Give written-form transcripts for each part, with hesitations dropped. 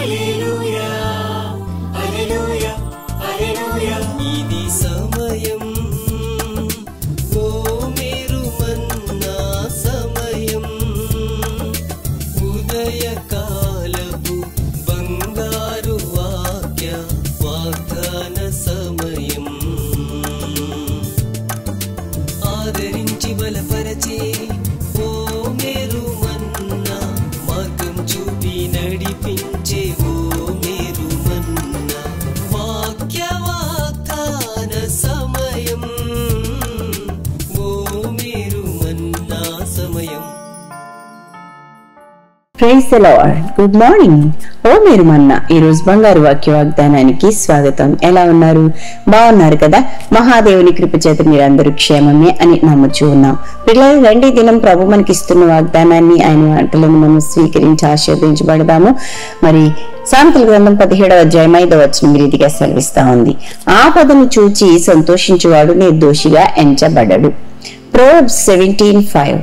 ఇది సమయం ఓ మీరు మన్నా సమయం ఉదయకాలపు బంగారు వాగ్దాన సమయం ఆదరించి బలపరచే ఓ మీరు మన్నా మార్గం చూపి నడిపించే ఓ మీరు మన్నా వాగ్దాన సమయం ఓ మీరు మన్నా సమయం. Praise the Lord. Good morning. ఓ మీరు మన్నా ఈ రోజు బంగారు వాక్య వాగ్దానానికి స్వాగతం. ఎలా ఉన్నారు? బాగున్నారు కదా? మహాదేవుని కృప చేత మీరందరూ క్షేమమే అని నమ్ముచూ ఉన్నాం. పిల్లలు రండి, దినం ప్రభు మనకి ఇస్తున్న వాగ్దానాన్ని ఆయన మాటలను మనం స్వీకరించి ఆశీర్వదించబడదాము. మరి సామెతల గ్రంథం 17వ అధ్యాయం 5వ వచనం రీతిగా సెలవిస్తా ఉంది. ఆపదను చూచి సంతోషించువాడు నిర్దోషిగా ఎంచబడడు. Proverbs 17:5.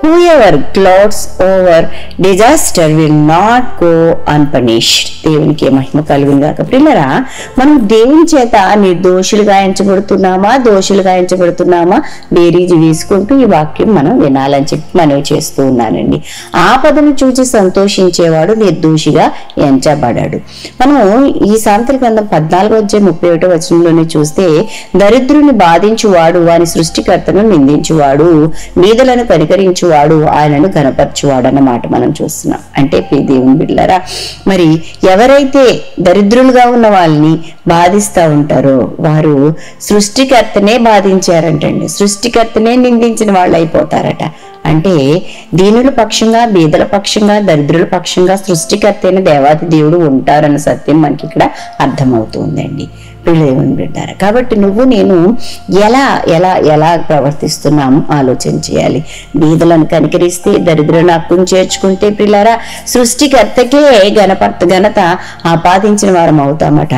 Whoever gloats over disaster will not go unpunished. దేవునికి మహిమ కలుగును గాక. ప్రియులారా, మనం దేవుని చేత నిర్దోషులుగా ఎంచబడుతున్నామా దోషులుగా ఎంచబడుతున్నామా బేరీజు వేసుకుంటూ ఈ వాక్యం మనం వినాలని చెప్పి మనవి చేస్తూ ఉన్నానండి. ఆపదను చూచి సంతోషించేవాడు నిర్దోషిగా ఎంచబడాడు. మనం ఈ సామెతల గ్రంథం 14:31 వచనంలోనే చూస్తే, దరిద్రుని బాధించువాడు వాని సృష్టికర్తను నిందించువాడు, బీదలను కనికరించు వాడు ఆయనను కనపరచువాడు అన్నమాట మనం చూస్తున్నాం. అంటే దేవుని బిడ్డలారా, మరి ఎవరైతే దరిద్రులుగా ఉన్న వాళ్ళని బాధిస్తూ ఉంటారో వారు సృష్టికర్తనే బాధించారంటండి. సృష్టికర్తనే నిందించిన వాళ్ళు అయిపోతారట. అంటే దీనుల పక్షంగా, బీదల పక్షంగా, దరిద్రుల పక్షంగా సృష్టికర్తైన దేవాది దేవుడు ఉంటారన్న సత్యం మనకి ఇక్కడ అర్థమవుతుందండి. దేవుని బిడ్డారా, కాబట్టి నువ్వు నేను ఎలా ఎలా ఎలా ప్రవర్తిస్తున్నాము ఆలోచన చేయాలి. బీదలను కనికరిస్తే, దరిద్రులను హక్కును చేర్చుకుంటే పిల్లారా సృష్టికర్తకే ఘనత ఆపాదించిన వారం అవుతామట.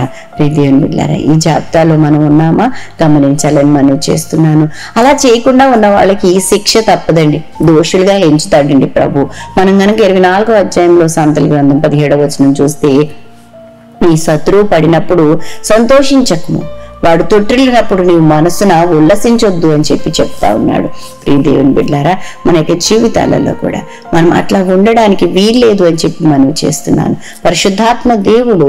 దేవుని బిడ్డారా, ఈ జాబితాలో మనం ఉన్నామా గమనించాలని మనం చేస్తున్నాను. అలా చేయకుండా ఉన్న వాళ్ళకి శిక్ష తప్పదండి, దోషులుగా ఎంచుతాడండి ప్రభు. మనం కనుక 24వ అధ్యాయంలో సామెతల గ్రంథం 17వ వచనం చూస్తే, నీ శత్రువు పడినప్పుడు సంతోషించకము, వాడు తొట్టిల్లినప్పుడు నీవు మనసున ఉల్లసించొద్దు అని చెప్పి చెప్తా ఉన్నాడు. ప్రియ దేవుని బిడ్డలారా, మన యొక్క జీవితాలలో కూడా మనం అట్లా ఉండడానికి వీల్లేదు అని చెప్పి మనం చేస్తున్నాను. పరిశుద్ధాత్మ దేవుడు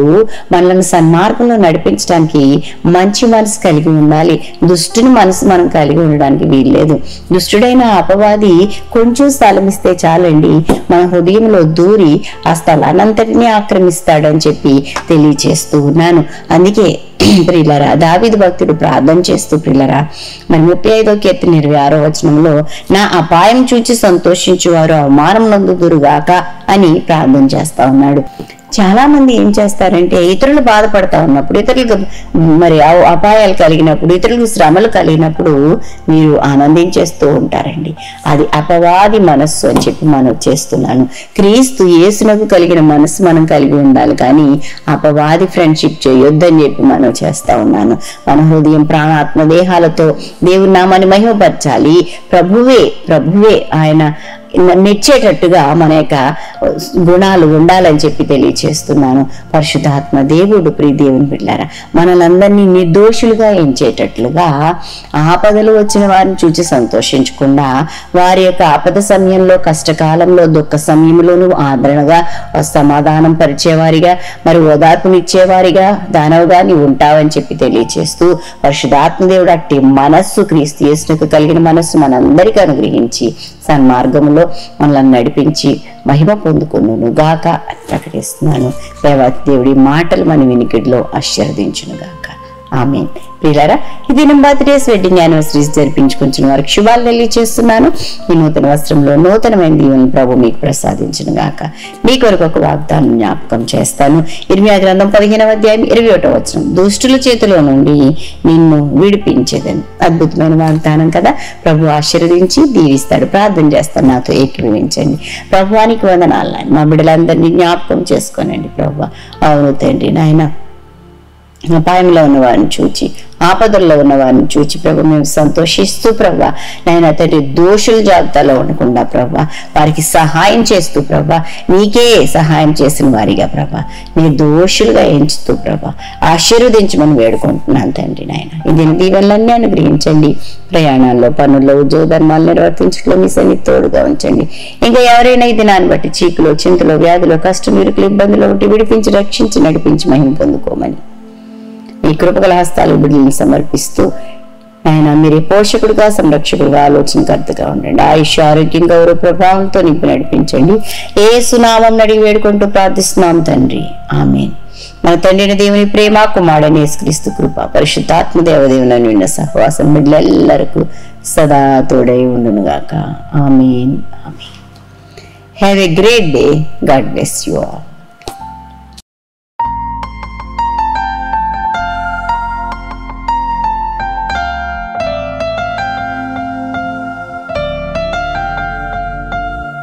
మనల్ని సన్మార్గంలో నడిపించడానికి మంచి మనసు కలిగి ఉండాలి. దుష్టుని మనసు మనం కలిగి ఉండడానికి వీల్లేదు. దుష్టుడైన అపవాది కొంచెం స్థలం ఇస్తే చాలండి, మన హృదయంలో దూరి ఆ స్థలానంతటినీ ఆక్రమిస్తాడని చెప్పి తెలియచేస్తూ ఉన్నాను. అందుకే ప్రియులరా, దావీదు భక్తుడు ప్రార్థన చేస్తూ ప్రియులరా మరి 35వ కీర్తన 26వ వచనంలో, నా అపాయం చూచి సంతోషించువారు అవమానం నందుదురుగాక అని ప్రార్థన చేస్తా ఉన్నాడు. చాలా మంది ఏం చేస్తారంటే, ఇతరులు బాధపడతా ఉన్నప్పుడు, ఇతరులకు మరి అపాయాలు కలిగినప్పుడు, ఇతరులకు శ్రమలు కలిగినప్పుడు మీరు ఆనందించేస్తూ ఉంటారండి. అది అపవాది మనస్సు అని చెప్పి మనం చేస్తున్నాను. క్రీస్తు యేసునకు కలిగిన మనస్సు మనం కలిగి ఉండాలి, కానీ అపవాది ఫ్రెండ్షిప్ చేయొద్దని చెప్పి మనం చేస్తా ఉన్నాను. మన హృదయం ప్రాణాత్మ దేహాలతో దేవుని నామాన్ని మహిమపరచాలి. ప్రభువే ఆయన మెచ్చేటట్టుగా మన యొక్క గుణాలు ఉండాలని చెప్పి తెలియచేస్తున్నాను. పరిశుద్ధాత్మ దేవుడు ప్రియ దేవుని బిడ్డలారా మనలందరినీ నిర్దోషులుగా ఎంచేటట్లుగా ఆపదలు వచ్చిన వారిని చూసి సంతోషించకుండా, వారి యొక్క ఆపద సమయంలో, కష్టకాలంలో, దుఃఖ సమయంలోనూ ఆదరణగా, సమాధానం పరిచేవారిగా, మరి ఓదార్పునిచ్చేవారిగా, దానవుగా నీవు ఉంటావని చెప్పి తెలియచేస్తూ, పరిశుద్ధాత్మ దేవుడు అట్టి మనస్సు, క్రీస్తు యేసునకు కలిగిన మనస్సు మనందరికీ అనుగ్రహించి సన్మార్గంలో మనల్ని నడిపించి మహిమ పొందుకును గాక అని ప్రకటిస్తున్నాను. దేవాతి దేవుడి మాటలు మన వినికిడిలో ఆశీర్వదించును గాక. ఆమేన్. ప్రియులారా, ఈ దినం బర్త్డేస్, వెడ్డింగ్ యానివర్సరీస్ జరిపించుకుంటున్న వారికి శుభాలు తెలియజేస్తున్నాను. ఈ నూతన వస్త్రంలో నూతనమైన దీవెనలు ప్రభు మీకు ప్రసాదించును గాక. మీ కొరకు ఒక వాగ్దానం జ్ఞాపకం చేస్తాను. ఇర్మియా గ్రంథం 15వ అధ్యాయం 21వ వచనం, దుష్టుల చేతిలో నుండి నిన్ను విడిపించేదని. అద్భుతమైన వాగ్దానం కదా. ప్రభు ఆశీర్వదించి దీవిస్తాడు. ప్రార్థన చేస్తాను, నాతో ఏకీభవించండి. ప్రభువానికి వందనాలు. మా బిడ్డలందరినీ జ్ఞాపకం చేసుకోనండి ప్రభు. అవును తండ్రి నాయన, అపాయంలో ఉన్న వారిని చూచి, ఆపదల్లో ఉన్న వారిని చూచి ప్రభు మేము సంతోషిస్తూ ప్రభా నాయన తండ్రి దోషుల జాబితాలో ఉండకుండా ప్రభా వారికి సహాయం చేస్తూ ప్రభా నీకే సహాయం చేసిన వారిగా ప్రభా నీ దోషులుగా ఎంచుతూ ప్రభా ఆశీర్వదించమని వేడుకుంటున్నాను తండ్రి నాయన. ఇది దీవెనలన్నీ అనుగ్రహించండి. ప్రయాణాల్లో, పనుల్లో, ఉద్యోగ ధర్మాలు నిర్వర్తించడంలో మీ సన్నిధి తోడుగా ఉంచండి. ఇంకా ఎవరైనా ఈ దినాన్ని బట్టి చీకులో, చింతలో, వ్యాధిలో, కష్టం, ఇరుకులు, ఇబ్బందులు ఉంటే విడిపించి, రక్షించి, నడిపించి మహిమ పొందుకోమని మీ కృపగల హస్తాలు బిడ్డలను సమర్పిస్తూ ఆయన మీరే పోషకుడుగా, సంరక్షకుడుగా, ఆలోచనకర్తగా ఉండండి. ఆయుష్, ఆరోగ్యం, గౌరవ ప్రభావంతో నింపి నడిపించండి. యేసు నామం అడిగి వేడుకుంటూ ప్రార్థిస్తున్నాం తండ్రి, ఆమేన్. మన తండ్రిని దేవుని ప్రేమ, కుమారుడైన యేసుక్రీస్తు కృప, పరిశుద్ధాత్మ దేవదేవుని నిన్న సహవాసం బిడ్డలెల్లరికూ సదా తోడై ఉండునుగాక. Amen. Amen. Have a great day. God bless you all.